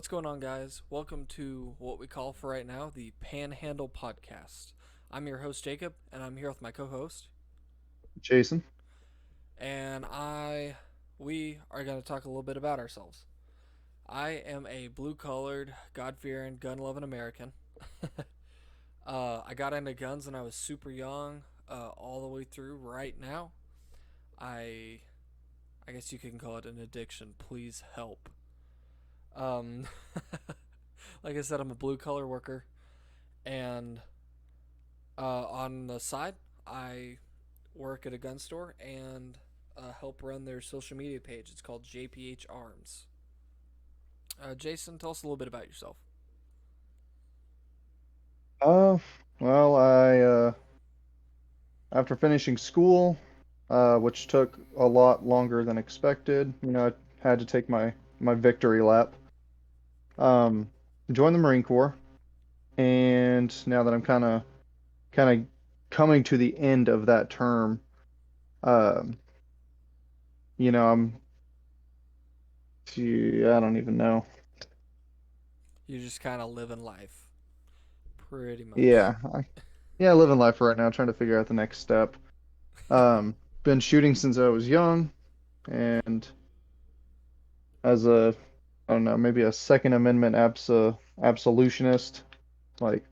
What's going on, guys? Welcome to what we call for right now the Panhandle Podcast. I'm your host, Jacob, and I'm here with my co host. Jason. And we are going to talk a little bit about ourselves. I am a blue collared, God fearing, gun loving American. I got into guns when I was super young, all the way through right now. I, I guess you can call it an addiction. Please help. Um, like I said, I'm a blue collar worker, and on the side, I work at a gun store and help run their social media page. It's called JPH Arms. Jason, tell us a little bit about yourself. Uh, I after finishing school, which took a lot longer than expected, I had to take my victory lap. Um, Joined the Marine Corps, and now that I'm kind of coming to the end of that term, um, I'm gee, I don't even know. You're just kind of living life, pretty much. Yeah, yeah, living life right now, trying to figure out the next step. Been shooting since I was young, and as a I don't know, maybe a Second Amendment absolutionist. Like,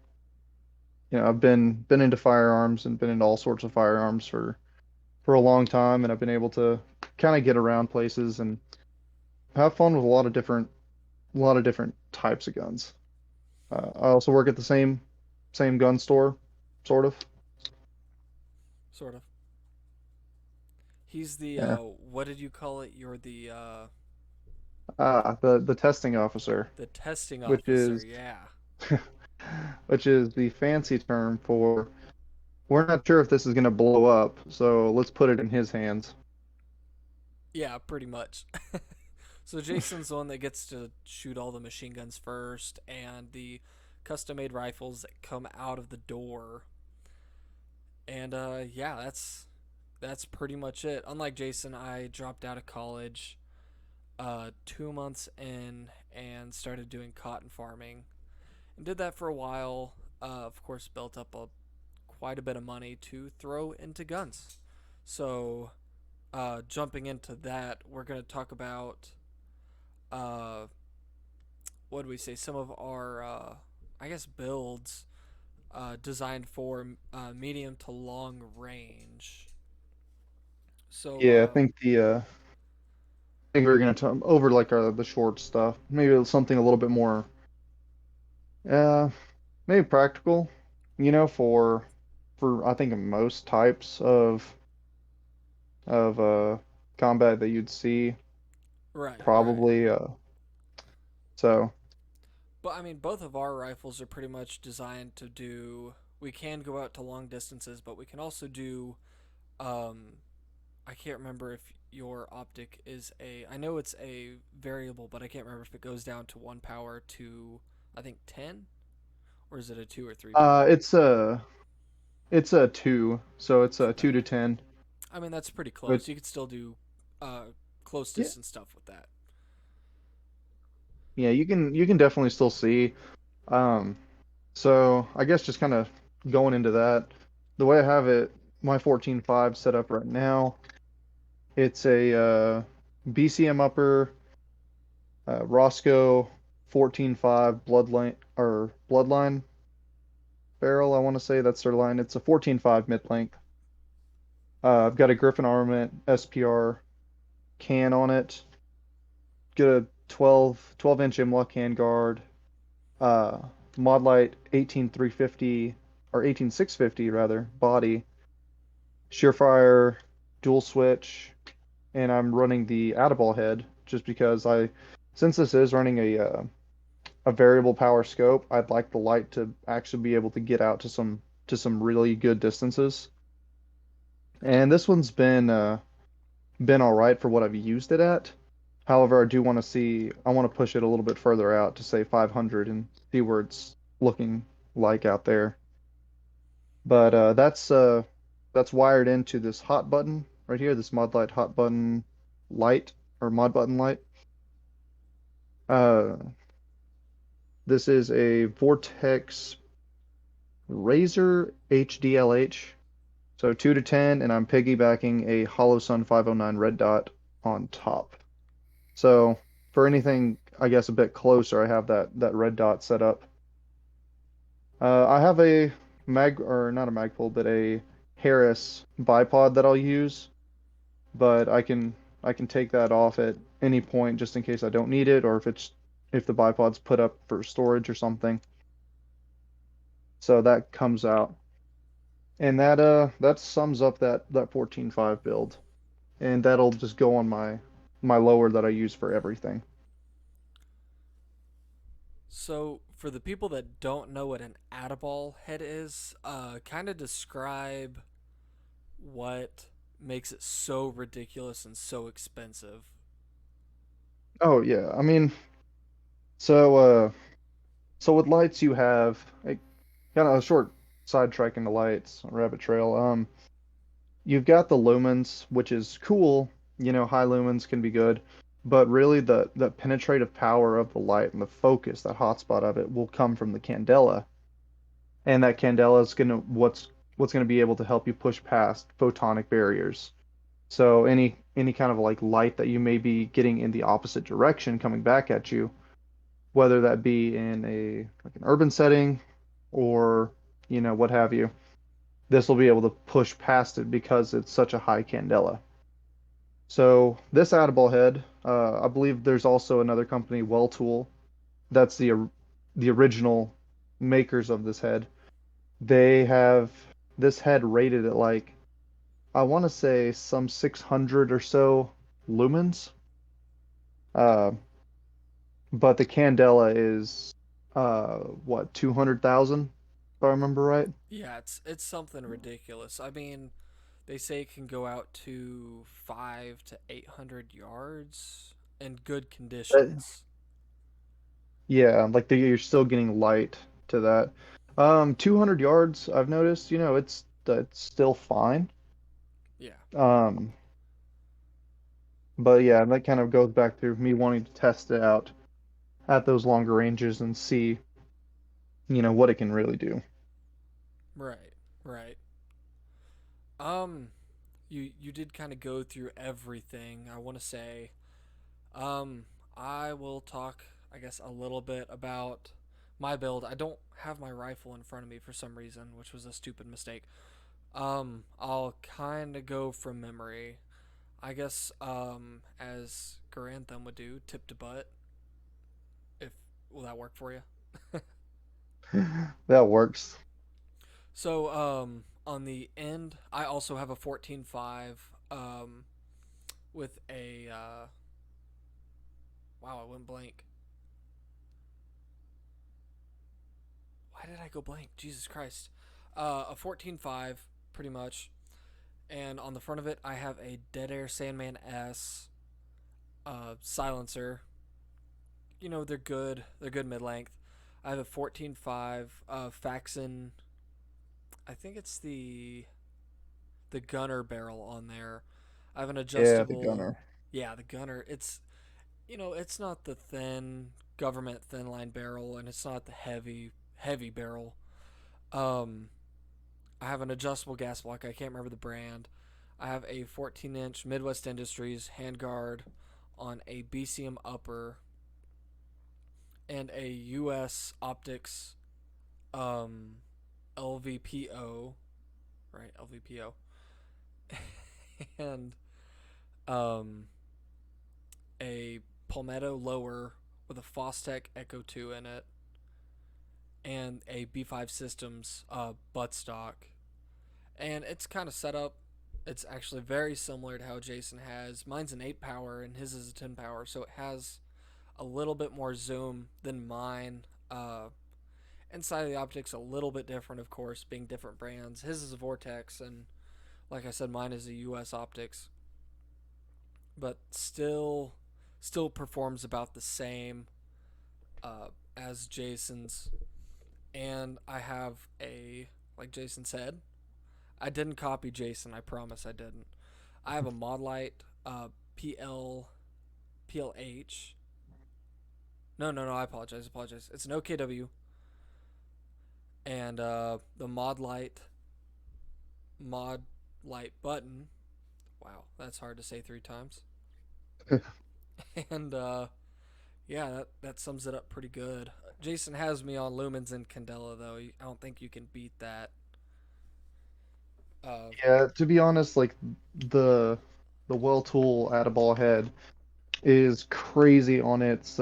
I've been into firearms and been into all sorts of firearms for a long time, and I've been able to kind of get around places and have fun with a lot of different types of guns. I also work at the same gun store, sort of. Sort of. He's the, Yeah. what did you call it? You're The testing officer, the testing which officer, is yeah. which is the fancy term for we're not sure if this is going to blow up, so let's put it in his hands. Yeah, pretty much. So Jason's the one that gets to shoot all the machine guns first and the custom made rifles that come out of the door. And yeah, that's pretty much it. Unlike Jason, I dropped out of college 2 months in and started doing cotton farming and did that for a while. Of course, built up quite a bit of money to throw into guns. So, jumping into that, we're going to talk about uh, what do we say? Some of our, I guess, builds designed for medium to long range. So, Yeah, I think we're gonna talk over like the short stuff. Maybe something a little bit more, uh, maybe practical. For I think most types of combat that you'd see, right, right. probably. So But I mean, both of our rifles are pretty much designed to do. We can go out to long distances, but we can also do. Um, I can't remember if your optic is a. I know it's a variable, but I can't remember if it goes down to one power to, I think 10, or is it a two or three uh, power? it's a it's a two, so it's a Okay. 2 to 10. I mean, that's pretty But close. You could still do uh, close yeah, distance stuff with that. yeah, you can definitely still see. Um, so I guess just kind of going into that, the way I have it, my 14.5 set up right now. It's a BCM upper Roscoe 14.5 bloodline barrel. I want to say that's their line. It's a 14.5 mid length. I've got a Griffin Armament SPR can on it. Get a 12 inch M-LOK handguard. Uh, Mod Light 18350 or 18650 rather body. Shearfire dual switch, and I'm running the Add-A-Ball head just because since this is running a variable power scope, I'd like the light to actually be able to get out to some really good distances. And this one's been all right for what I've used it at. However, I want to push it a little bit further out to say 500 and see where it's looking like out there. But that's wired into this hot button right here, this Mod Light hot button light or mod button light. Uh, This is a Vortex Razor HDLH. So 2 to 10, and I'm piggybacking a Hollow Sun 509 red dot on top. So for anything, I guess a bit closer, I have that red dot set up. I have a mag or not a Magpul, but a Harris bipod that I'll use, but I can take that off at any point just in case I don't need it, or if the bipod's put up for storage or something. So that comes out. And that sums up that 14.5 build. And that'll just go on my lower that I use for everything. So, for the people that don't know what an Adaball head is, kind of describe what makes it so ridiculous and so expensive. Oh yeah, I mean, so with lights you have kind of a short sidetrack into lights, rabbit trail. You've got the lumens, which is cool. High lumens can be good, but really the penetrative power of the light and the focus, that hotspot of it, will come from the candela, and that candela is what's gonna be able to help you push past photonic barriers. So any kind of like light that you may be getting in the opposite direction coming back at you, whether that be in a like an urban setting or what have you, this will be able to push past it because it's such a high candela. So this Adable head, I believe there's also another company, Well Tool, that's the original makers of this head. They have this head rated at like I want to say some 600 or so lumens, uh, but the candela is what 200,000 if I remember right. Yeah, it's something ridiculous. I mean, they say it can go out to 5 to 800 yards in good Uh, conditions. Yeah, like you're still getting light to that. 200 yards, I've noticed, it's still fine. Yeah, Um, but yeah, that kind of goes back to me wanting to test it out at those longer ranges and see, what it can really do. right, right. Um, you did kind of go through everything. I want to say, um, I will talk, I guess, a little bit about my build. I don't have my rifle in front of me for some reason, which was a stupid mistake. I'll kind of go from memory. I guess, as Garantham would do, tip to butt. If will that work for you? That works. So, on the end, I also have a 14.5, with a, wow, I went blank. Why did I go blank? Jesus Christ. A 14.5, pretty much. And on the front of it, I have a Dead Air Sandman S, silencer. They're good. They're good mid length. I have a 14.5, Faxon. I think it's the gunner barrel on there. I have an Yeah, the adjustable. gunner. Yeah, the gunner. It's not the thin government thin line barrel, and it's not the heavy barrel. Um, I have an adjustable gas block. I can't remember the brand. I have a 14-inch Midwest Industries handguard on a BCM upper and a US Optics, um, LVPO, right? LVPO, and um, a Palmetto lower with a Fostech Echo 2 in it, and a B5 Systems, buttstock. And it's kind of set up. It's actually very similar to how Jason has. Mine's an 8 power and his is a 10 power, so it has a little bit more zoom than mine. Inside of the optics, a little bit different, of course, being different brands. His is a Vortex, and like I said, mine is a US Optics, but still performs about the same, as Jason's. And I have like Jason said, I didn't copy Jason. I promise I didn't. I have a Mod Light, PL PLH. No, no, no. I apologize. Apologize. It's an OKW, and the mod light button. Wow, that's hard to say 3 times. And yeah, that sums it up pretty good. Jason has me on lumens and candela though. I don't think you can beat that. Uh, Yeah, to be honest, like the the well tool at a ball head is crazy on its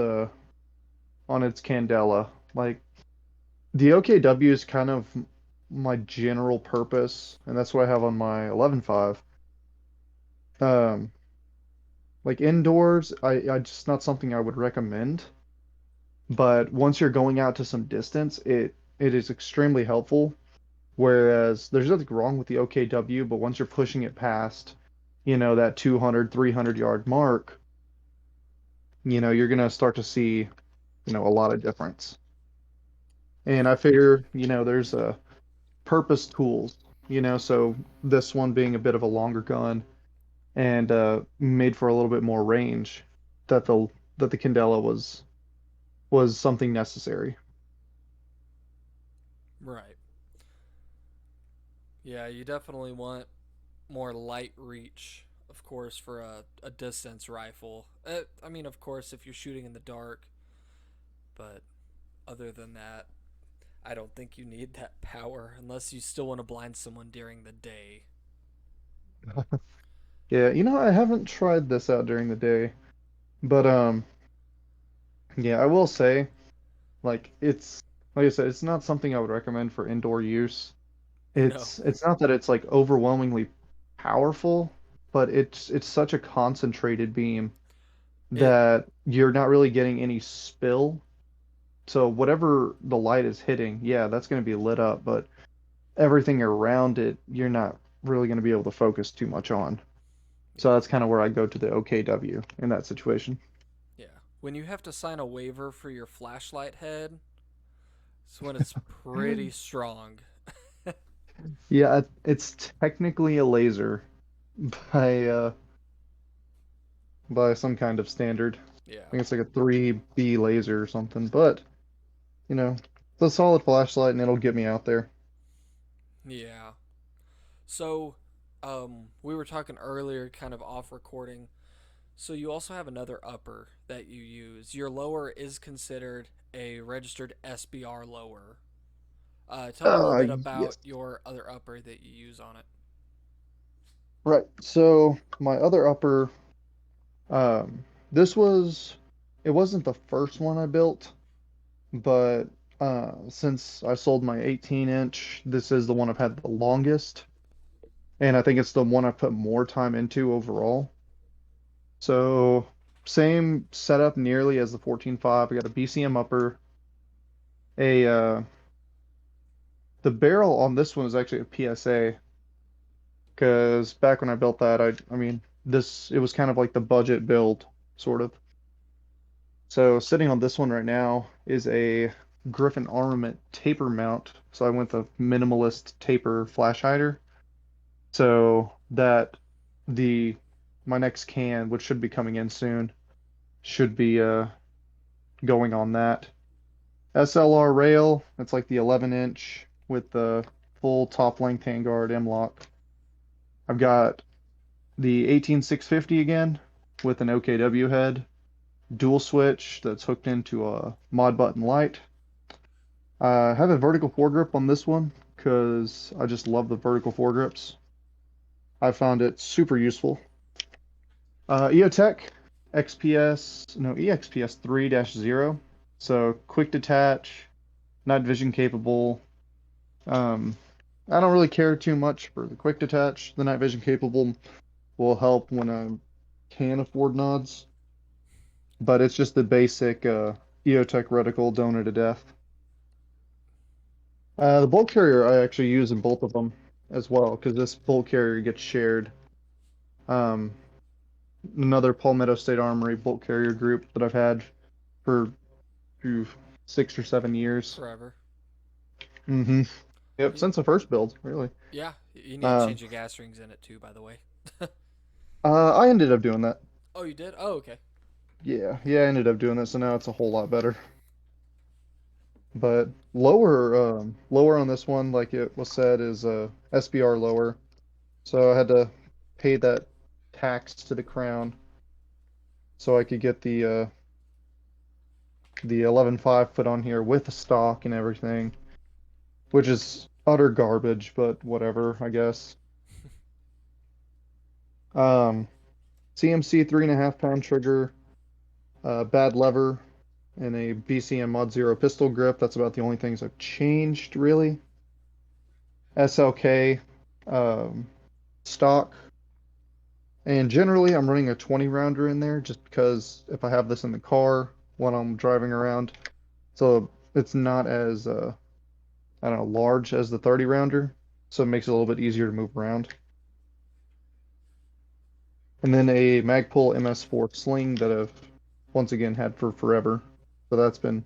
candela. Like the OKW is kind of my general purpose, and that's what I have on my 11.5. Um, like indoors, I just not something I would recommend. But once you're going out to some distance, it is extremely helpful. Whereas there's nothing wrong with the OKW, but once you're pushing it past, that 200, 300 yard mark, you're gonna start to see, a lot of difference. And I figure, there's purpose tools, so this one being a bit of a longer gun and made for a little bit more range, that the Candela was something necessary. right. Yeah, you definitely want more light reach, of course, for a distance rifle. I mean, of course, if you're shooting in the dark, but other than that, I don't think you need that power unless you still want to blind someone during the day. Yeah, I haven't tried this out during the day, but yeah, I will say, like I said, it's not something I would recommend for indoor use. No, It's not that it's like overwhelmingly powerful, but it's such a concentrated beam it that you're not really getting any spill. So whatever the light is hitting, yeah, that's going to be lit up, but everything around it, you're not really going to be able to focus too much on. So yeah, that's kind of where I go to the OKW in that situation. yeah. When you have to sign a waiver for your flashlight head, it's when it's pretty strong. Yeah, it's technically a laser by by some kind of standard. I Yeah, think it's like a 3B laser or something, but you know, it's a solid flashlight and it'll get me out there. yeah. So, we were talking earlier, kind of off recording. So you also have another upper that you use. Your lower is considered a registered SBR lower. Tell me a little bit about Yes. your other upper that you use on it. Right. So my other upper, um, this was, it wasn't the first one I built, but since I sold my 18-inch, this is the one I've had the longest, and I think it's the one I put more time into overall. So same setup nearly as the 14.5. I got a BCM upper. A The barrel on this one is actually a PSA because back when I built that, I mean this it was kind of like the budget build sort of. So sitting on this one right now is a Griffin Armament taper mount. So I went the minimalist taper flash hider. So that the my next can, which should be coming in soon, should be going on that. SLR rail, it's like the 11-inch with the full top length handguard M-lock. I've got the 18650 again with an OKW head, dual switch that's hooked into a mod button light. I have a vertical foregrip on this one because I just love the vertical foregrips. I found it super useful. EOTech XPS, no, EXPS 3-0. So quick detach, night vision capable. Um, I don't really care too much for the quick detach. The night vision capable will help when I can afford nods, but it's just the basic EOTech reticle donor to death. The bolt carrier I actually use in both of them as well because this bolt carrier gets shared. Um, Another Palmetto State Armory bolt carrier group that I've had for phew, 6 or 7 years. Forever. hmm Yep, Y- since the first build, really. Yeah, you need to Uh, change your gas rings in it too, by the way. I ended up doing that. Oh, you did? Oh, okay. yeah, I ended up doing this, so now it's a whole lot better. But lower on this one, like it was said, is SBR lower. So I had to pay that tax to the crown so I could get the 11.5 put on here with the stock and everything, which is utter garbage, but whatever, I guess. Um, CMC 3.5 pound trigger, bad lever, and a BCM Mod Zero pistol grip. That's about the only things I've changed, really. SLK, um, stock, and generally I'm running a 20 rounder in there just because if I have this in the car when I'm driving around, so it's not as I don't know, large as the 30 rounder, so it makes it a little bit easier to move around. And then a Magpul MS4 sling that I've once again had for forever. So that's been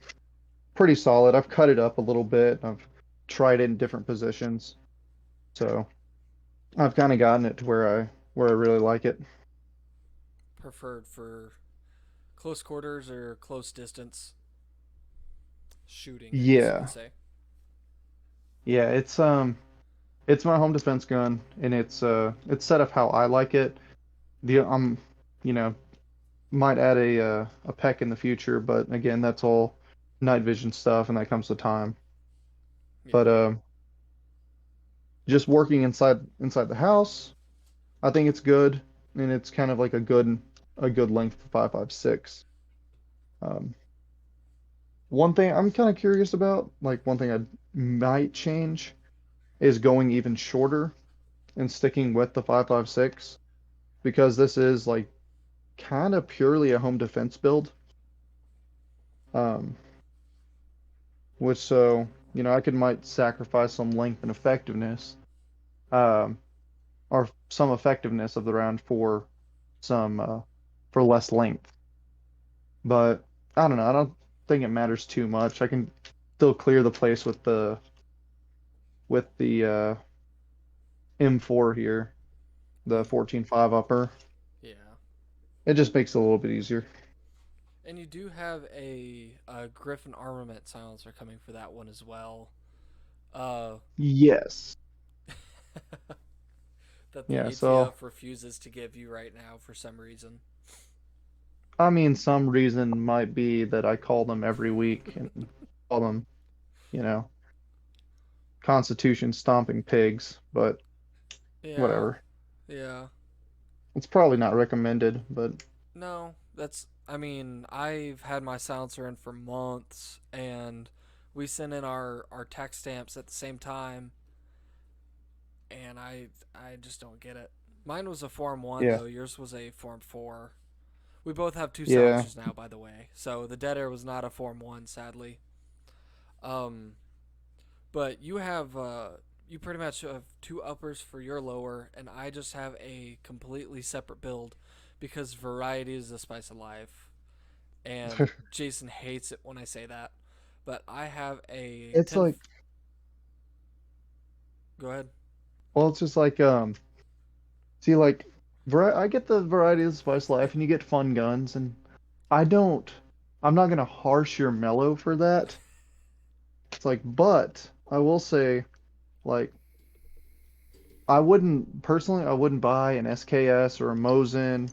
pretty solid. I've cut it up a little bit. I've tried it in different positions. So I've kind of gotten it to where I really like it. Preferred for close quarters or close distance shooting, I guess you could Yeah. say. Yeah, it's my home defense gun and it's set up how I like it. The you know, might add a peck in the future, but again, that's all night vision stuff and that comes with time. Yeah. But just working inside the house, I think it's good, and it's kind of like a good length for 5.56. Um, one thing I'm kind of curious about, like one thing I might change, is going even shorter and sticking with the 5.56 because this is like kind of purely a home defense build. Um, which so I could might sacrifice some length and effectiveness, um, or some effectiveness of the round some for less length. But I don't know. I don't think it matters too much. I can still clear the place with the M4 here, the Mm. 14.5 upper. Yeah. It just makes it a little bit easier. And you do have a Griffin armament silencer coming for that one as well. Uh, Yes. that the Yeah, so ATF refuses to give you right now for some reason. I mean some reason might be that I call them every week and call them, you know, Constitution stomping pigs, but Yeah. whatever. Yeah. It's probably not recommended, but No, that's. I mean, I've had my silencer in for months, and we sent in our tax stamps at the same time, and I just don't get it. Mine was a Form 1, yeah. though. Yours was a Form 4. We both have two Yeah. silencers now, by the way. So the Dead Air was not a Form 1, sadly. Um, but you pretty much have two uppers for your lower, and I just have a completely separate build because variety is the spice of life. And Jason hates it when I say that. But I have a It's 10. like, Go ahead. well, it's just like see, like, I get the variety of the spice life, and you get fun guns, and I don't. I'm not gonna harsh your mellow for that. It's like, but I will say, like, I wouldn't buy an SKS or a Mosin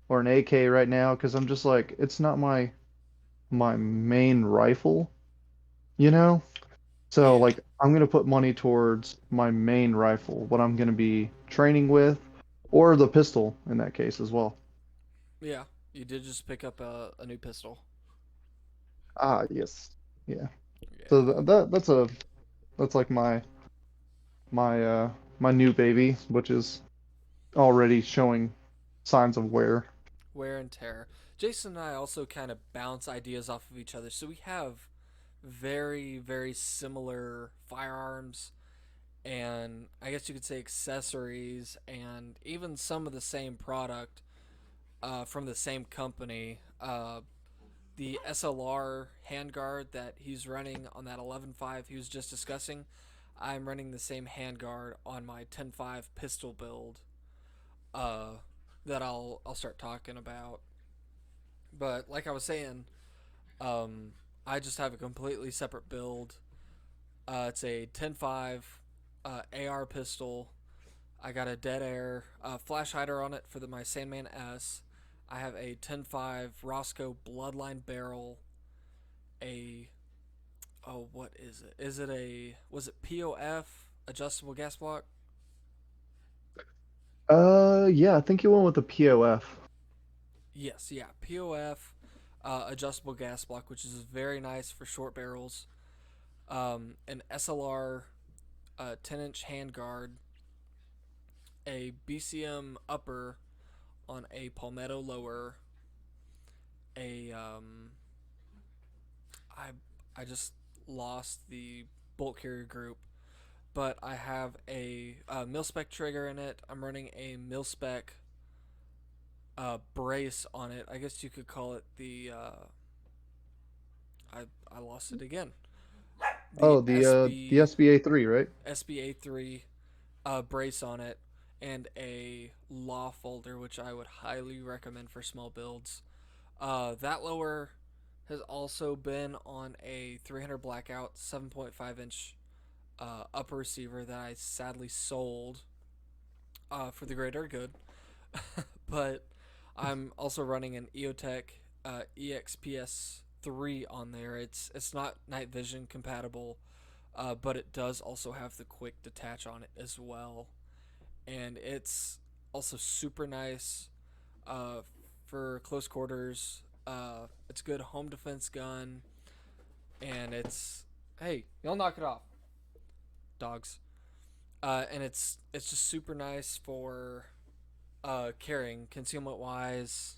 or an AK right now because I'm just like, it's not my main rifle, you know? So Yeah. like, I'm gonna put money towards my main rifle, what I'm gonna be training with, or the pistol in that case as well. Yeah. You did just pick up a new pistol. Ah, yes. Yeah. So Yeah. that's like my my new baby, which is already showing signs of wear. Wear and tear. Jason and I also kind of bounce ideas off of each other. So we have very, very similar firearms and I guess you could say accessories and even some of the same product from the same company. The SLR handguard that he's running on that 11.5 he was just discussing, I'm running the same handguard on my 10.5 pistol build uh, that I'll start talking about. But like I was saying, um, I just have a completely separate build. It's a 10.5 AR pistol. I got a dead air flash hider on it for my Sandman S. I have a 10.5 Roscoe Bloodline barrel. A what is it? Is it a was it POF adjustable gas block? Yeah, I think you went with the POF. Yes, yeah, POF adjustable gas block, which is very nice for short barrels. An SLR 10-inch handguard, a BCM upper on a Palmetto lower, a I I just lost the bolt carrier group, but I have a, mil spec trigger in it. I'm running a mil spec brace on it. I guess you could call it the I lost it again. The Oh, the SBA 3, right? SBA3 brace on it, and a law folder, which I would highly recommend for small builds. That lower has also been on a 300 blackout 7.5-inch upper receiver that I sadly sold for the greater good. But I'm also running an EOTech EXPS3 on there. It's not night vision compatible, but it does also have the quick detach on it as well, and it's also super nice uh, for close quarters. It's a good home defense gun, and it's hey, y'all knock it off, dogs. And it's just super nice for carrying concealment wise,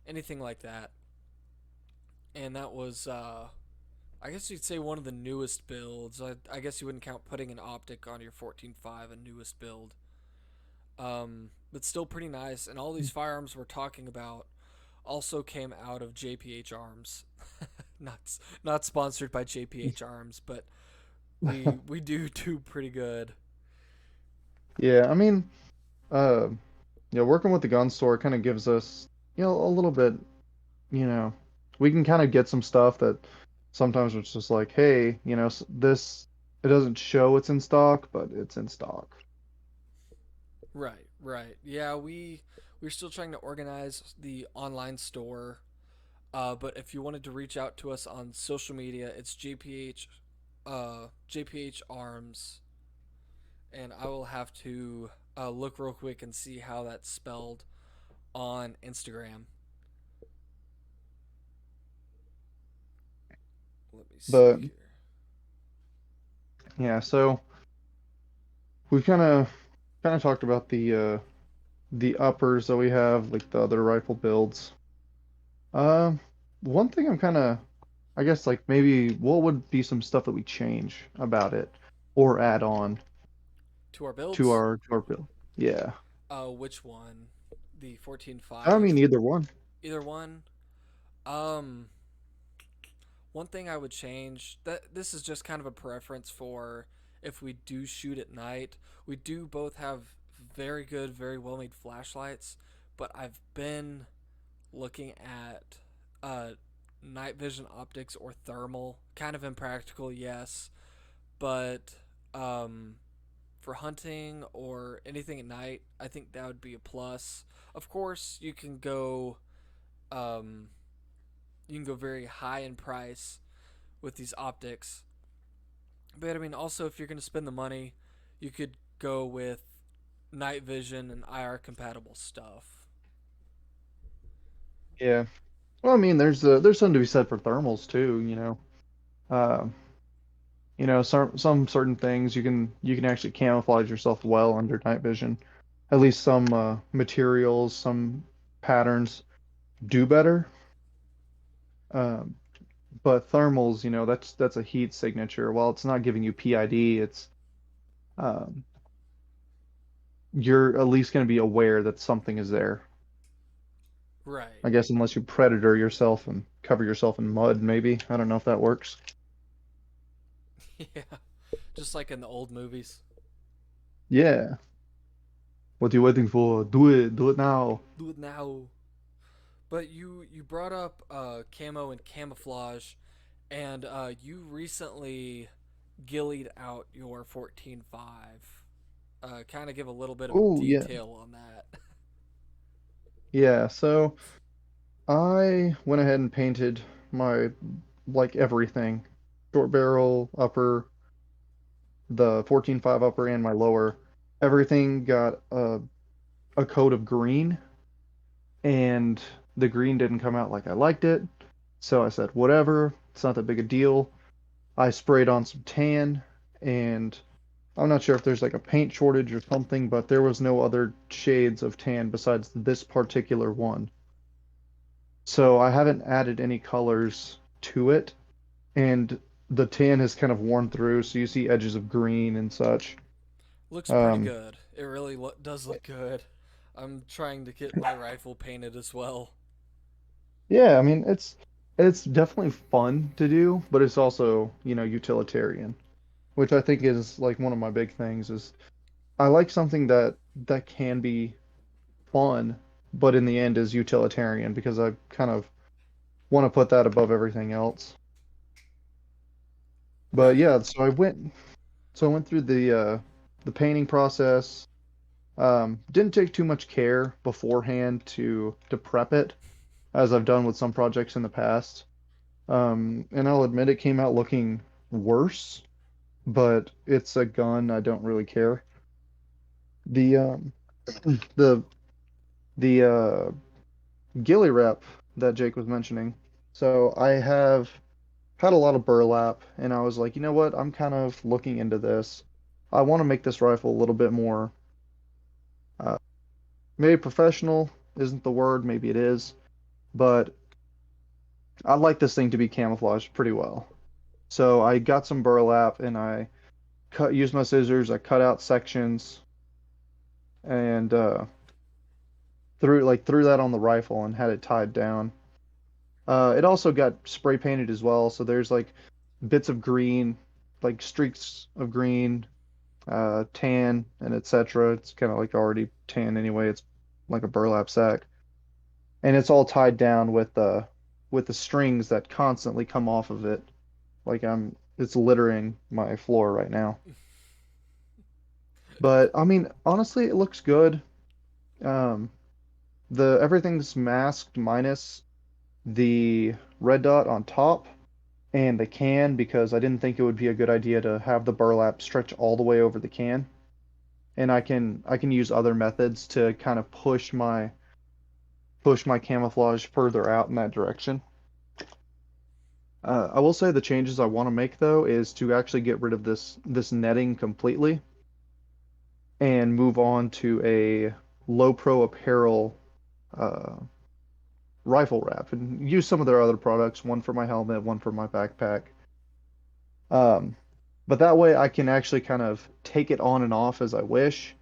anything like that. And that was I guess you'd say one of the newest builds. I guess you wouldn't count putting an optic on your 14.5 a newest build. But still pretty nice. And all these firearms we're talking about also came out of JPH Arms. not not sponsored by JPH Arms, but we do pretty good. Yeah, I mean, uh, working with the gun store kind of gives us, a little bit, you know, we can kind of get some stuff that sometimes it's just like, hey, this, it doesn't show it's in stock, but it's in stock. Right, right. Yeah, we're still trying to organize the online store. But if you wanted to reach out to us on social media, it's JPH Arms, and I will have to look real quick and see how that's spelled on Instagram. Let me see But here. yeah, so we kind of talked about the uppers that we have, like the other rifle builds. Um, One thing I'm kind of, I guess, like maybe what would be some stuff that we change about it or add on To our to builds, our build? Yeah, which one? The I mean 14.5. either one. Either one. Um, One thing I would change, that this is just kind of a preference for if we do shoot at night. We do both have very good, very well made flashlights, but I've been looking at uh, night vision optics or thermal. Kind of impractical, yes, but um, for hunting or anything at night, I think that would be a plus. Of course, um, you can go very high in price with these optics. But I mean, also if you're going to spend the money, you could go with night vision and IR compatible stuff. Yeah. Well, I mean, there's something to be said for thermals too. Uh, some certain things you can actually camouflage yourself well under night vision. At least some materials, some patterns do better. Um, but thermals, that's a heat signature. While it's not giving you PID, it's um, you're at least going to be aware that something is there. Right. I guess unless you predator yourself and cover yourself in mud, maybe. I don't know if that works. Yeah. Just like in the old movies. Yeah. What are you waiting for? Do it. Do it now. Do it now. But you brought up camo and camouflage, and you recently gillied out your 14.5. Kind of give a little bit of Oh yeah, detail on that. yeah. So I went ahead and painted my like everything, short barrel, upper, the 14.5 upper, and my lower. Everything got a coat of green, and the green didn't come out like I liked it. So I said, whatever, it's not that big a deal. I sprayed on some tan, and I'm not sure if there's like a paint shortage or something, but there was no other shades of tan besides this particular one. So I haven't added any colors to it, and the tan has kind of worn through, so you see edges of green and such. Looks pretty Um, good. It really does look good. I'm trying to get my rifle painted as well. yeah, I mean it's definitely fun to do, but it's also, utilitarian, which I think is like one of my big things is I like something that can be fun, but in the end is utilitarian because I kind of want to put that above everything else. But Right. yeah, so I went through the painting process. Didn't take too much care beforehand to prep it, as I've done with some projects in the past. And I'll admit it came out looking worse, but it's a gun. I don't really care. The the the ghillie wrap that Jake was mentioning. So I have had a lot of burlap, and I was like, you know what? I'm kind of looking into this. I want to make this rifle a little bit more, uh, maybe professional isn't the word, maybe it is, but I'd like this thing to be camouflaged pretty well. So I got some burlap and I used my scissors, I cut out sections and threw that on the rifle and had it tied down. It also got spray painted as well, so there's like bits of green, like streaks of green, tan, and etc. It's kind of like already tan anyway. It's like a burlap sack, and it's all tied down with the strings that constantly come off of it. Like it's littering my floor right now. But I mean, honestly, it looks good. Um, the everything's masked minus the red dot on top and the can because I didn't think it would be a good idea to have the burlap stretch all the way over the can. And I can use other methods to kind of push my camouflage further out in that direction. I will say the changes I want to make though is to actually get rid of this netting completely and move on to a low pro apparel uh, rifle wrap and use some of their other products, one for my helmet, one for my backpack. Um, but that way I can actually kind of take it on and off as I wish,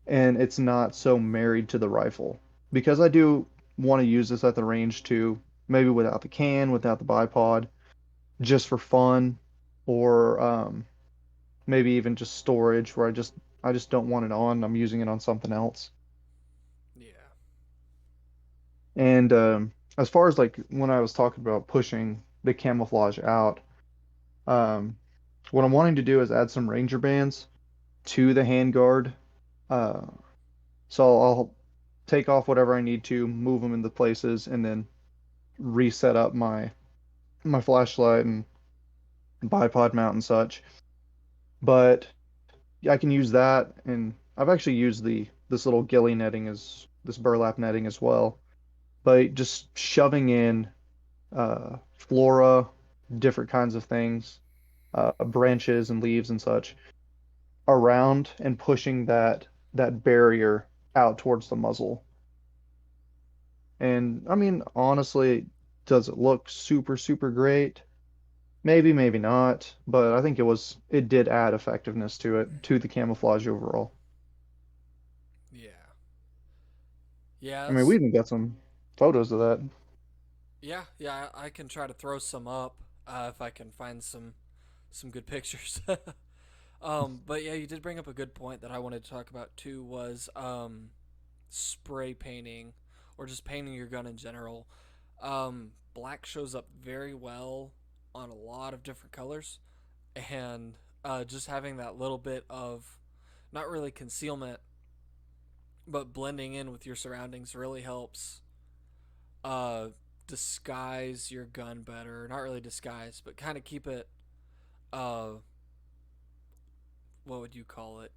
and it's not so married to the rifle. Because I do want to use this at the range too, maybe without the can, without the bipod, just for fun, or maybe even just storage where I just don't want it on. I'm using it on something else. Yeah. And as far as like when I was talking about pushing the camouflage out, um, what I'm wanting to do is add some ranger bands to the handguard. Uh, so I'll take off whatever I need to, move them into places, and then reset up my flashlight and bipod mount and such. But I can use that, and I've actually used the this little ghillie netting as this burlap netting as well. But just shoving in flora, different kinds of things, branches and leaves and such around and pushing that barrier out towards the muzzle. And I mean, honestly, does it look super, super great? Maybe, maybe not, but I think it did add effectiveness to it, to the camouflage overall. Yeah. Yeah. I mean, we even got some photos of that. Yeah. I can try to throw some up if I can find some good pictures. But yeah, you did bring up a good point that I wanted to talk about too. Was spray painting or just painting your gun in general. Black shows up very well on a lot of different colors, and just having that little bit of not really concealment, but blending in with your surroundings really helps uh, disguise your gun better. Not really disguise, but kind of keep it. Uh, what would you call it?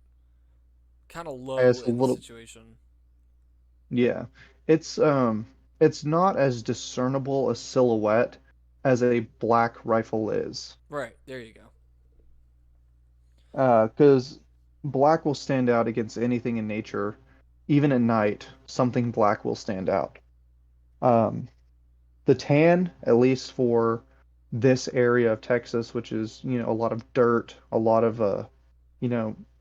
Kind of low It's a in the little, situation. yeah. It's it's not as discernible a silhouette as a black rifle is. Right there, you go. Because black will stand out against anything in nature. Even at night, something black will stand out. Um, the tan, at least for this area of Texas, which is, a lot of dirt, a lot of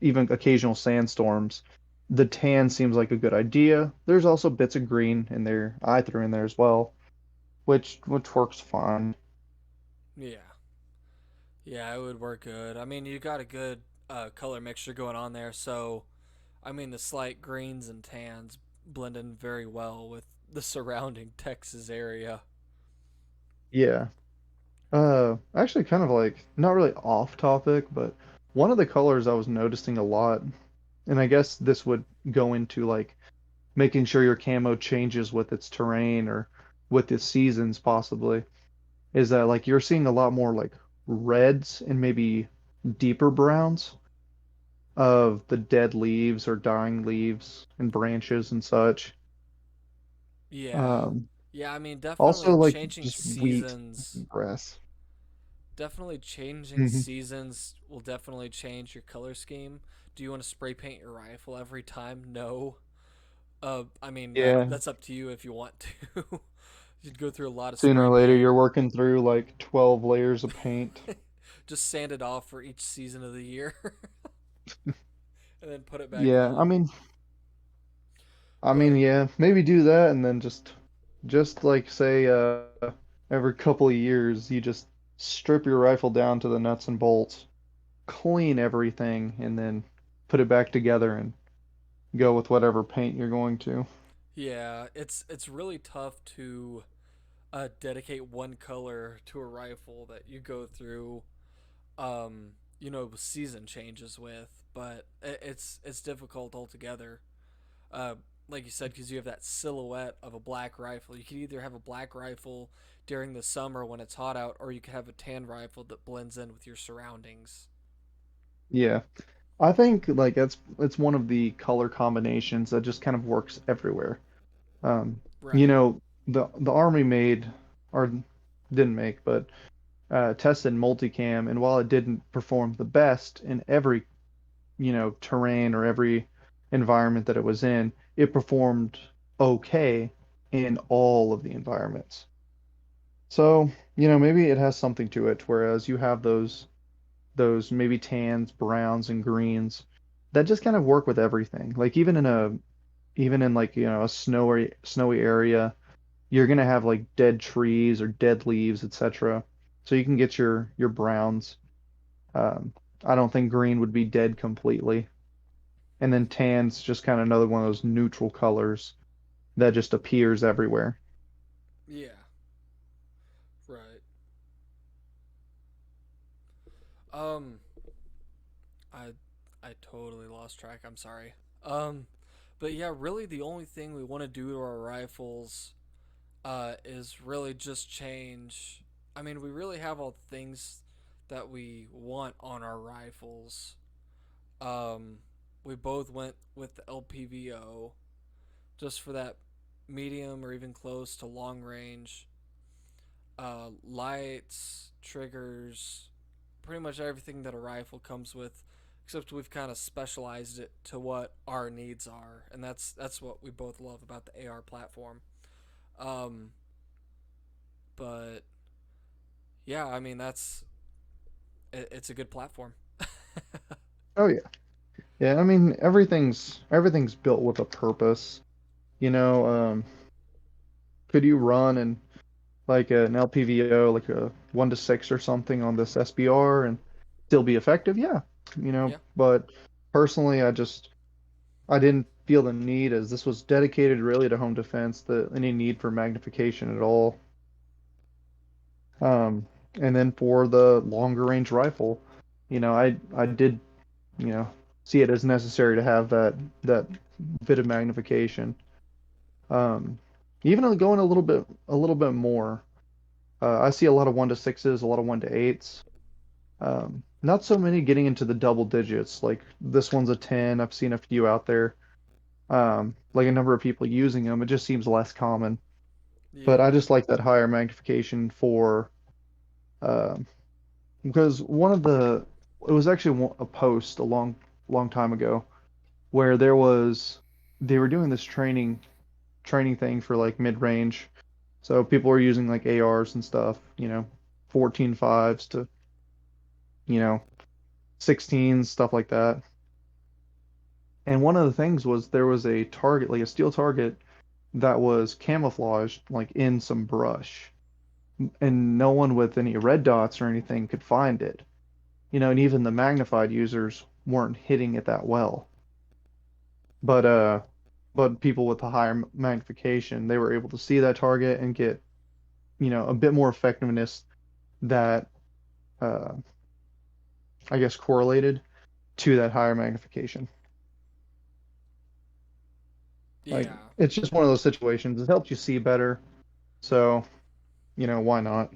even occasional sandstorms, the tan seems like a good idea. There's also bits of green in there. I threw in there as well, which works fine. Yeah, yeah, it would work good. I mean, you got a good color mixture going on there, so I mean, the slight greens and tans blend in very well with the surrounding Texas area. Yeah. Actually kind of like not really off topic, but one of the colors I was noticing a lot, and I guess this would go into like making sure your camo changes with its terrain or with the seasons possibly, is that like you're seeing a lot more like reds and maybe deeper browns of the dead leaves or dying leaves and branches and such. Yeah, Um, yeah. I mean, definitely Also like changing just wheat seasons. and grass. Definitely changing Hmm. seasons will definitely change your color scheme. Do you want to spray paint your rifle every time? No. I mean Yeah, that's up to you if you want to. You'd go through a lot of sooner spray or later paint. you're working through like 12 layers of paint. Just sand it off for each season of the year, and then put it back Yeah, I on. mean, I mean, But yeah, maybe do that and then just like say every couple of years you just strip your rifle down to the nuts and bolts, clean everything, and then put it back together and go with whatever paint you're going to. yeah, it's really tough to dedicate one color to a rifle that you go through season changes with, but it's difficult altogether. uh, like you said, because you have that silhouette of a black rifle. You could either have a black rifle during the summer when it's hot out, or you could have a tan rifle that blends in with your surroundings. Yeah. I think like it's one of the color combinations that just kind of works everywhere. Um, you Right. know, the Army made or didn't make, but tested multicam, and while it didn't perform the best in every, terrain or every environment that it was in, it performed okay in all of the environments. So, maybe it has something to it, whereas you have those maybe tans, browns, and greens that just kind of work with everything. Like even in like, a snowy area, you're gonna have like dead trees or dead leaves, etc. So you can get your browns. Um, I don't think green would be dead completely. And then tan's just kind of another one of those neutral colors that just appears everywhere. Yeah. Right. Um. I I totally lost track. I'm sorry. Um. But yeah, really, the only thing we want to do to our rifles is really just change. I mean, we really have all the things that we want on our rifles. Um, we both went with the LPVO just for that medium or even close to long range. Lights, triggers, pretty much everything that a rifle comes with, except we've kind of specialized it to what our needs are, and that's what we both love about the AR platform. Um, but yeah, I mean it's a good platform. Oh yeah. Yeah, I mean everything's built with a purpose. Could you run and like an LPVO, like a 1 to 6 or something on this SBR and still be effective? Yeah, Yeah. but personally, I didn't. feel the need, as this was dedicated really to home defense, the any need for magnification at all. And then for the longer range rifle, I did, you know, see it as necessary to have that bit of magnification. Um, even going a little bit more. I see a lot of 1 to 6s, a lot of 1 to 8s. Not so many getting into the double digits. Like this one's a 10. I've seen a few out there. Like a number of people using them. It just seems less common. But Yeah. I just like that higher magnification for um, because it was actually a post a long time ago where they were doing this training thing for like mid range. So people were using like ARs and stuff, 14.5s to, you know, 16s, stuff like that. And one of the things was there was a target, like a steel target that was camouflaged like in some brush. And no one with any red dots or anything could find it. And even the magnified users weren't hitting it that well. But people with the higher magnification, they were able to see that target and get, a bit more effectiveness that uh I guess correlated to that higher magnification. Like Yeah. it's just one of those situations. It helps you see better. So, why not?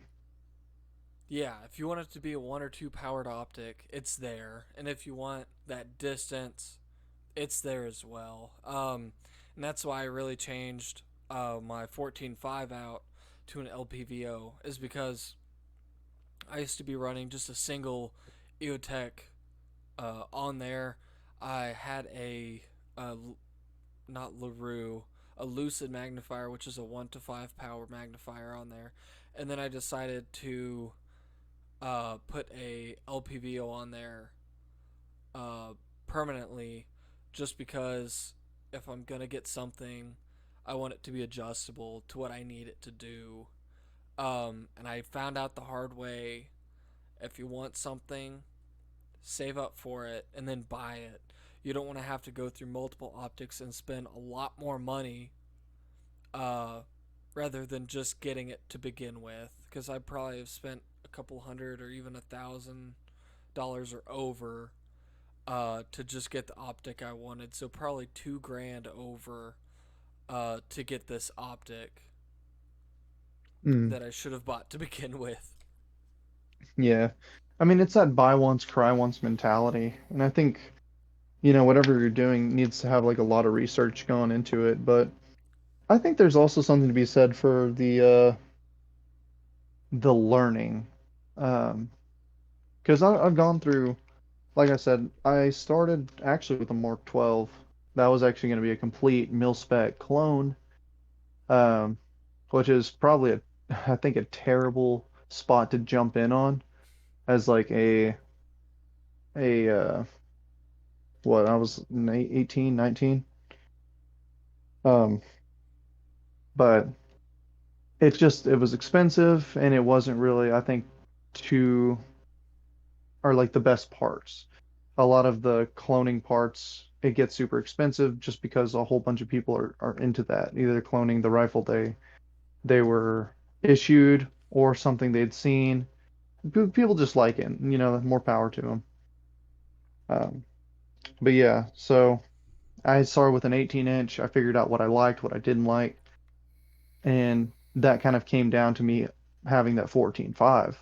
Yeah, if you want it to be a 1 or 2 powered optic, it's there. And if you want that distance, it's there as well. And that's why I really changed my 14.5 out to an LPVO, is because I used to be running just a single EOTech on there. I had uh, not LaRue, a Lucid magnifier, which is a 1 to 5 power magnifier on there. And then I decided to put a LPVO on there uh, permanently, just because if I'm gonna get something, I want it to be adjustable to what I need it to do. And I found out the hard way: if you want something, save up for it and then buy it. You don't want to have to go through multiple optics and spend a lot more money, uh, rather than just getting it to begin with. Because I probably have spent a couple hundred or even $1,000 or over to just get the optic I wanted. So probably 2 grand over to get this optic Mm, that I should have bought to begin with. yeah. I mean, it's that buy once, cry once mentality. And I think, whatever you're doing needs to have like a lot of research going into it. But I think there's also something to be said for the learning. Um, because I've gone through, like I said, I started actually with a Mark 12. That was actually going to be a complete mil spec clone, um, which is probably I think a terrible spot to jump in on as like a what I was 18, 19. Um, but it was expensive and it wasn't really, I think, too are like the best parts. A lot of the cloning parts, it gets super expensive just because a whole bunch of people are into that. Either cloning the rifle they were issued or something they'd seen. People just like it, more power to them. Um, but yeah, so I started with an 18-inch. I figured out what I liked, what I didn't like, and that kind of came down to me having that 14.5.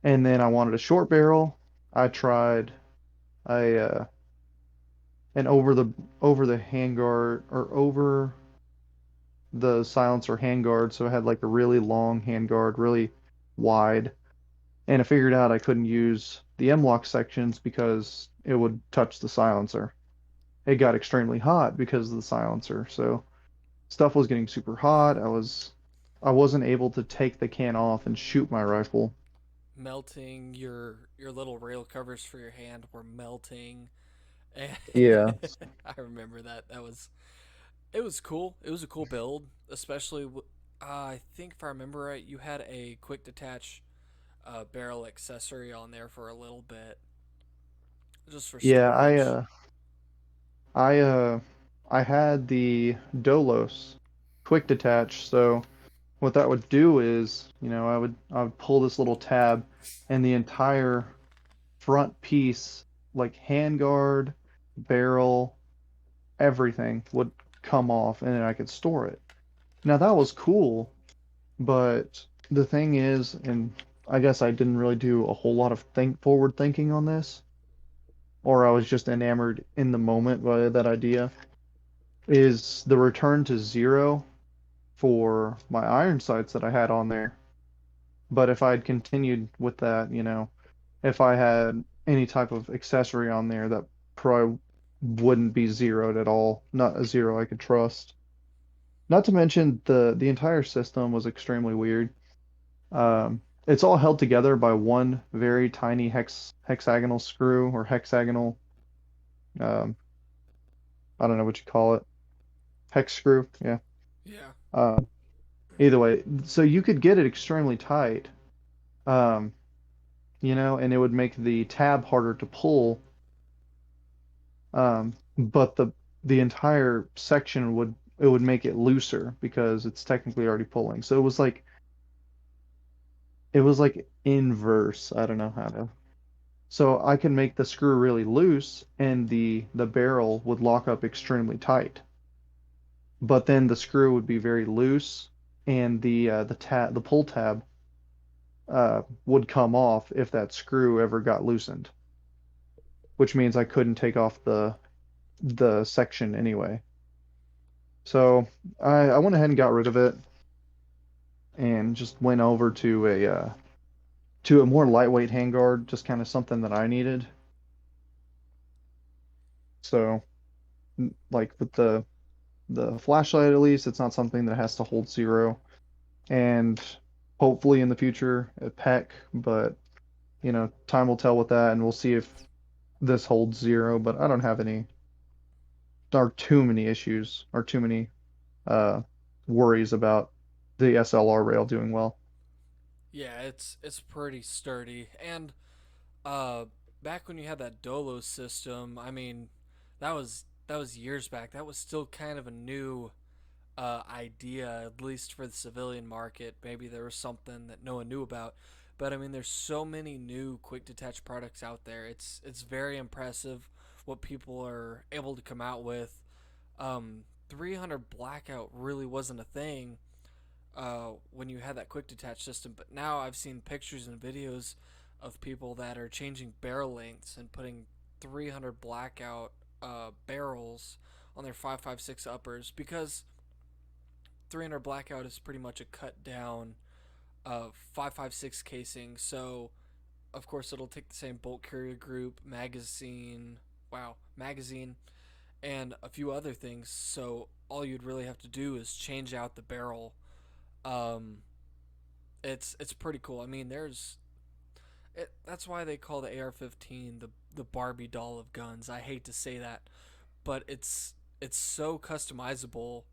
And then I wanted a short barrel. I tried a an over the handguard or over the silencer handguard, so it had like a really long handguard, really wide. And I figured out I couldn't use the M-lock sections because it would touch the silencer. It got extremely hot because of the silencer. So stuff was getting super hot. I wasn't able to take the can off and shoot my rifle. Melting your little rail covers for your hand were melting. And Yeah. I remember that. It was cool. It was a cool build, especially. I think if I remember right, you had a quick detach barrel accessory on there for a little bit, just for Yeah, storage. I uh I had the Dolos quick detach, so what that would do is, I would pull this little tab and the entire front piece, like handguard, barrel, everything would come off and then I could store it. Now that was cool, but the thing is, and I guess I didn't really do a whole lot of forward thinking on this, or I was just enamored in the moment by that idea, is the return to zero for my iron sights that I had on there. But if I'd continued with that, if I had any type of accessory on there that probably wouldn't be zeroed at all, not a zero I could trust. Not to mention the entire system was extremely weird. It's all held together by one very tiny hexagonal screw or hexagonal, um, I don't know what you call it, hex screw. Yeah. Yeah. Uh, Either way, so you could get it extremely tight, um, and it would make the tab harder to pull. But the entire section would make it looser because it's technically already pulling. So it was like inverse. I don't know how to. So I can make the screw really loose and the barrel would lock up extremely tight. But then the screw would be very loose and the pull tab would come off if that screw ever got loosened, which means I couldn't take off the section anyway. So I went ahead and got rid of it and just went over to a more lightweight handguard, just kind of something that I needed. So like with the flashlight at least, it's not something that has to hold zero. And hopefully in the future a PEC, but time will tell with that, and we'll see if this holds zero. But I don't have any or too many issues or too many uh worries about the SLR rail doing well. Yeah, it's pretty sturdy. And uh back when you had that Dolo system, I mean, that was years back. That was still kind of a new idea, at least for the civilian market. Maybe there was something that no one knew about. But I mean, there's so many new quick detach products out there. It's very impressive what people are able to come out with. 300 blackout really wasn't a thing when you had that quick detach system, but now I've seen pictures and videos of people that are changing barrel lengths and putting 300 blackout barrels on their 5.56 uppers because 300 blackout is pretty much a cut down of 5.56 casing. So of course it'll take the same bolt carrier group, magazine, and a few other things. So all you'd really have to do is change out the barrel. Um, it's pretty cool. I mean, that's why they call the AR-15 the Barbie doll of guns. I hate to say that, but it's so customizable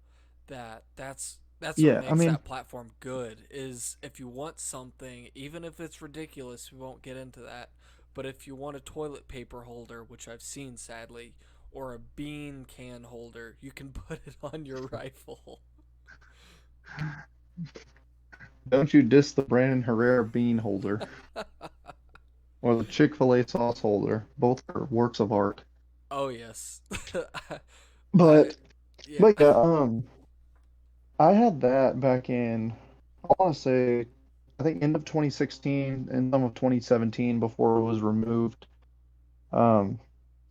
that's what Yeah, I makes mean, that platform good. Is if you want something, even if it's ridiculous, we won't get into that. But if you want a toilet paper holder, which I've seen sadly, or a bean can holder, you can put it on your rifle. don't you diss the Brandon Herrera bean holder or the Chick-fil-A sauce holder. Both are works of art. Oh yes, I But yeah. but yeah, I had that back in, I want to say, I think end of 2016 and some of 2017 before it was removed. Um,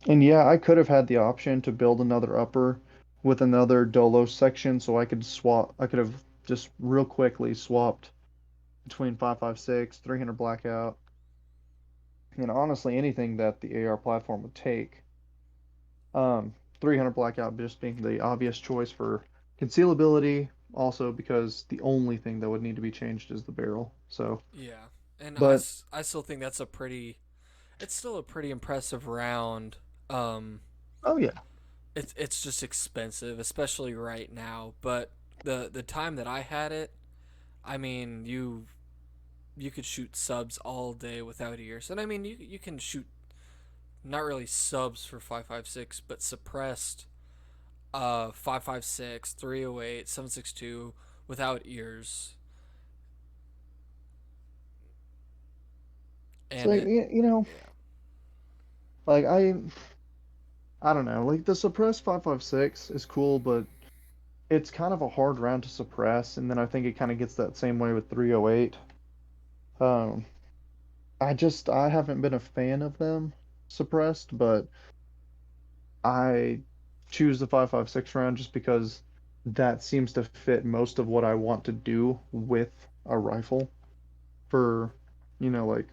and yeah, I could have had the option to build another upper with another Dolo section so I could swap, I could have just real quickly swapped between 5.56, 300 blackout, and honestly anything that the AR platform would take. 300 blackout just being the obvious choice for concealability, also because the only thing that would need to be changed is the barrel. So, Yeah, and but I still think that's a pretty. It's still a pretty impressive round. Um, oh yeah, it's just expensive, especially right now. But the time that I had it, I mean, you could shoot subs all day without ears, and I mean you can shoot not really subs for 5.56, but suppressed 5.56, 308, 7.62 without ears, So and it yeah. like I don't know. Like the suppressed 5.56 is cool, but it's kind of a hard round to suppress, and then I think it kind of gets that same way with 308. Um, I haven't been a fan of them suppressed, but I choose the 5.56 round just because that seems to fit most of what I want to do with a rifle for, like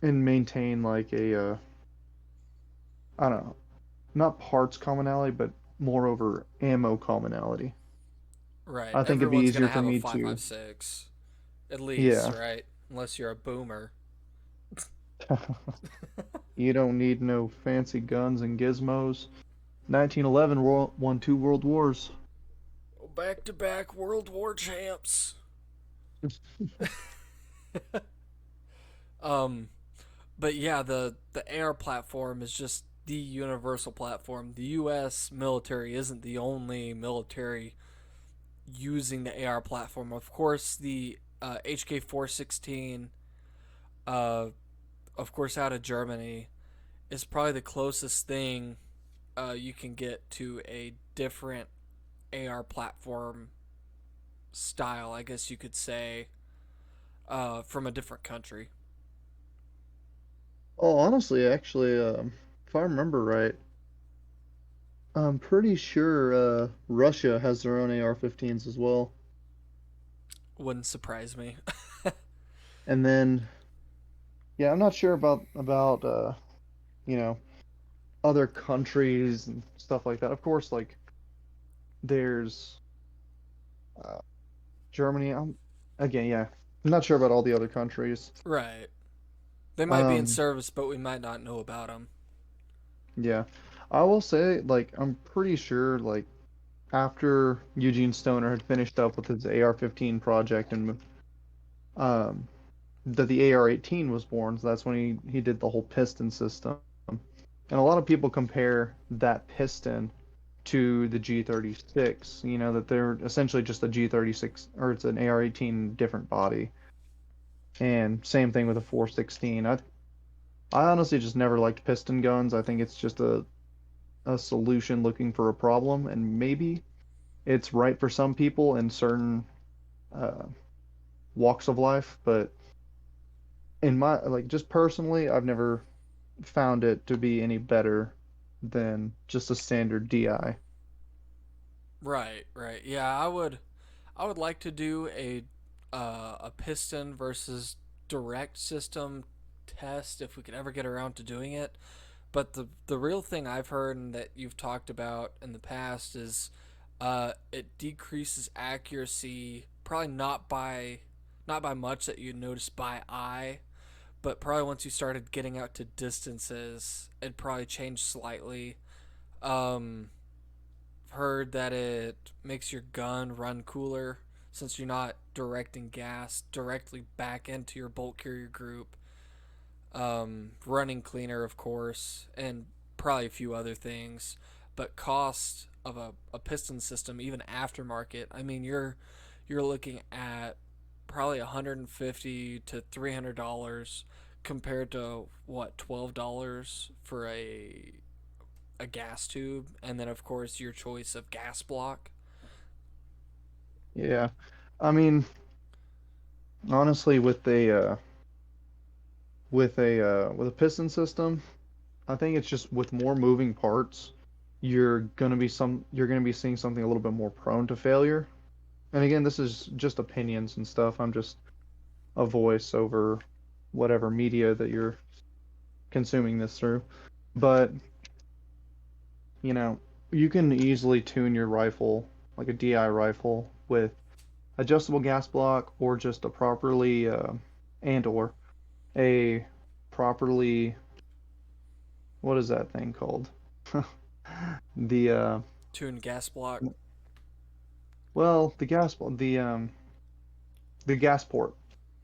and maintain like a I don't know, not parts commonality, but moreover ammo commonality. Right. I think it'd be Everyone's gonna easier for have a me to, 5.56 at least, yeah. right? Unless you're a boomer. You don't need no fancy guns and gizmos. 1911 won 2 world wars. Back to back World War champs. Um, but yeah, the air platform is just the universal platform. The U.S. military isn't the only military using the AR platform. Of course, the HK 416, uh, of course, out of Germany, is probably the closest thing you can get to a different AR platform style, I guess you could say, from a different country. Oh, honestly, actually, if I remember right, I'm pretty sure Russia has their own AR-15s as well. Wouldn't surprise me. And then, yeah, I'm not sure about you know, other countries and stuff like that. Of course, like there's uh, Germany. Again, yeah, I'm not sure about all the other countries. Right. They might be in Um, service, but we might not know about them. yeah, I will say, like, I'm pretty sure, like, after Eugene Stoner had finished up with his AR-15 project and um, that the AR-18 was born, so that's when he did the whole piston system. And a lot of people compare that piston to the G36, that they're essentially just a G36 or it's an AR-18 different body. And same thing with a 416. I honestly just never liked piston guns. I think it's just a solution looking for a problem, and maybe it's right for some people in certain uh, walks of life, but in my like just personally, I've never found it to be any better than just a standard DI. Right, right. Yeah, I would like to do a piston versus direct system test if we could ever get around to doing it. But the real thing I've heard and that you've talked about in the past is it decreases accuracy, probably not by much that you notice by eye, but probably once you started getting out to distances, it probably changed slightly. Um, heard that it makes your gun run cooler since you're not directing gas directly back into your bolt carrier group. Running cleaner, of course, and probably a few other things. But cost of a piston system, even aftermarket, I mean, you're looking at probably $150 to $300 compared to what $12 for a gas tube, and then of course your choice of gas block. Yeah. I mean, honestly, with a piston system, I think it's just with more moving parts, you're gonna be seeing something a little bit more prone to failure. And again, this is just opinions and stuff. I'm just a voice over whatever media that you're consuming this through. But, you know, you can easily tune your rifle, like a DI rifle, with adjustable gas block or just a properly, and or a properly, what is that thing called? The, Tune gas block. well, the gas port,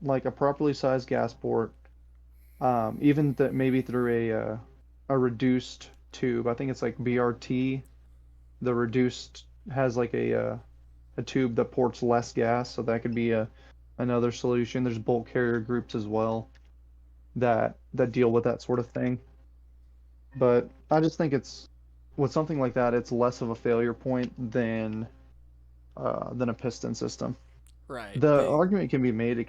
like a properly sized gas port, even that maybe through a reduced tube. I think it's like BRT. The reduced has like a tube that ports less gas, so that could be a another solution. There's bulk carrier groups as well that deal with that sort of thing. But I just think it's with something like that, it's less of a failure point than a piston system. Right. The They argument can be made it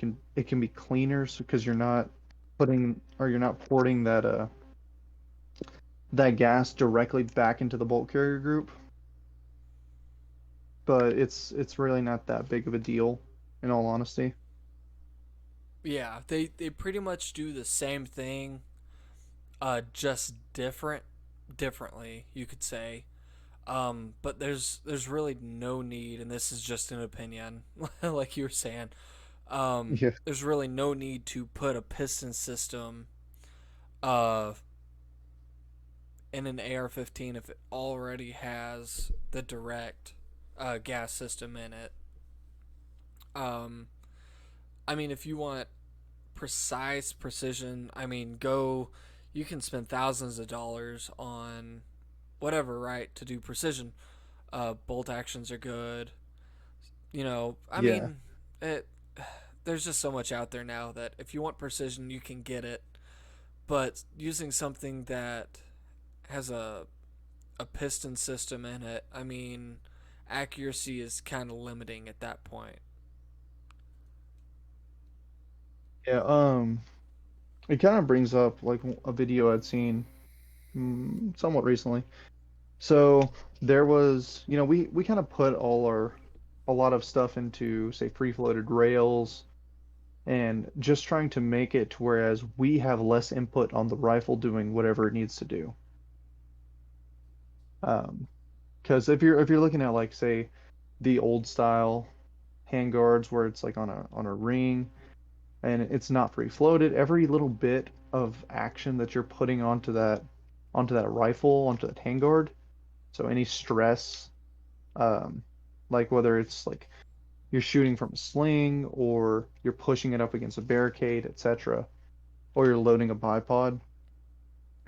can be cleaner because you're not putting or you're not porting that gas directly back into the bulk carrier group, but it's really not that big of a deal in all honesty. yeah, they pretty much do the same thing, just differently, you could say. But there's really no need, and this is just an opinion, like you were saying. Yeah. There's really no need to put a piston system uh, in an AR-15 if it already has the direct gas system in it. Um, I mean, if you want precise precision, I mean, go. You can spend thousands of dollars on whatever, right, to do precision. Bolt actions are good. I Yeah. mean, it. There's just so much out there now that if you want precision, you can get it. But using something that has a piston system in it, I mean, accuracy is kind of limiting at that point. Yeah, it kind of brings up like a video I'd seen somewhat recently. So there was, we kind of put a lot of stuff into, say, free-floated rails and just trying to make it to whereas we have less input on the rifle doing whatever it needs to do. Because if you're looking at like say the old style handguards where it's like on a ring and it's not free floated, every little bit of action that you're putting onto that rifle, onto that handguard, so any stress, um, like whether it's like you're shooting from a sling or you're pushing it up against a barricade, etc., or you're loading a bipod,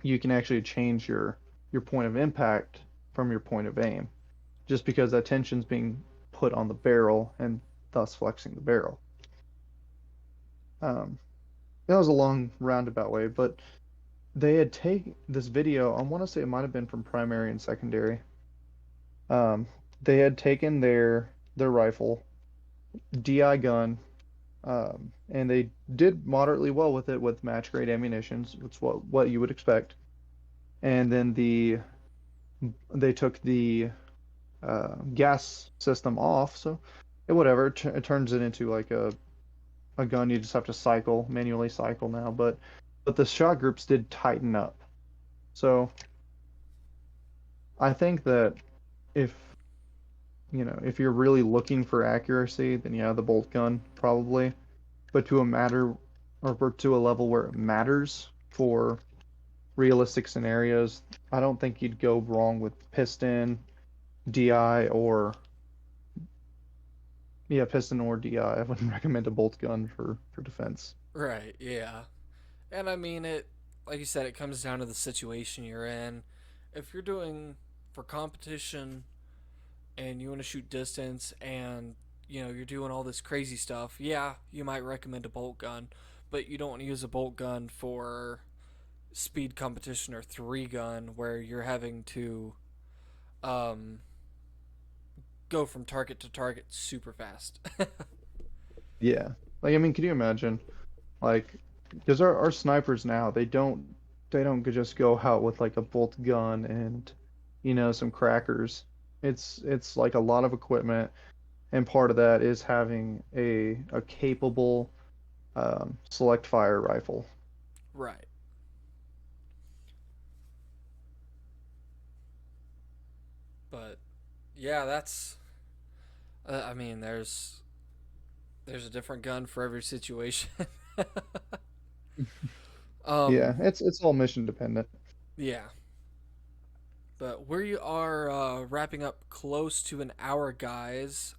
you can actually change your point of impact from your point of aim, just because that tension's being put on the barrel and thus flexing the barrel. Um, that was a long roundabout way, but they had taken this video. I want to say it might have been from primary and secondary. Um, they had taken their rifle, DI gun, and they did moderately well with it with match grade ammunitions. It's what you would expect. And then they took the gas system off, so whatever. It turns it into like a gun you just have to manually cycle now. But the shot groups did tighten up. So I think that if if you're really looking for accuracy, then yeah, the bolt gun probably. But to a matter or to a level where it matters for realistic scenarios, I don't think you'd go wrong with piston, DI, or yeah, piston or DI. I wouldn't recommend a bolt gun for defense. Right, yeah. And I mean, like you said, it comes down to the situation you're in. If you're doing for competition and you want to shoot distance and, you're doing all this crazy stuff, yeah, you might recommend a bolt gun, but you don't want to use a bolt gun for speed competition or three gun where you're having to um, go from target to target super fast. Yeah. Like I mean, can you imagine like because our snipers now they don't just go out with like a bolt gun and some crackers. It's like a lot of equipment, and part of that is having a capable select fire rifle. Right. But yeah, that's. I mean, there's a different gun for every situation. Yeah, um, it's all mission dependent. yeah. But we are wrapping up close to an hour, guys.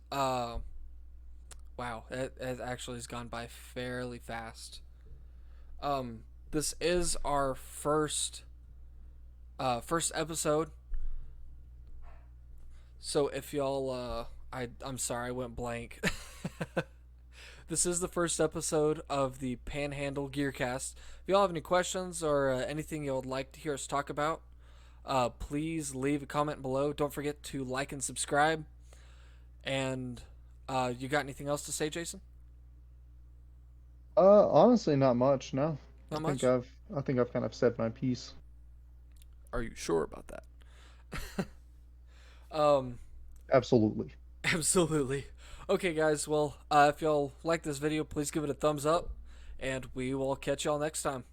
Wow, it actually has gone by fairly fast. This is our first First episode. So if y'all, I'm sorry, I went blank. This is the first episode of the Panhandle Gearcast. If y'all have any questions or anything you would like to hear us talk about, please leave a comment below. Don't forget to like and subscribe. And you got anything else to say, Jason? Honestly, not much. No, I Not think much. I've I think I've kind of said my piece. Are you sure about that? Um, Absolutely. absolutely. Okay, guys. Well, if y'all like this video, please give it a thumbs up, and we will catch y'all next time.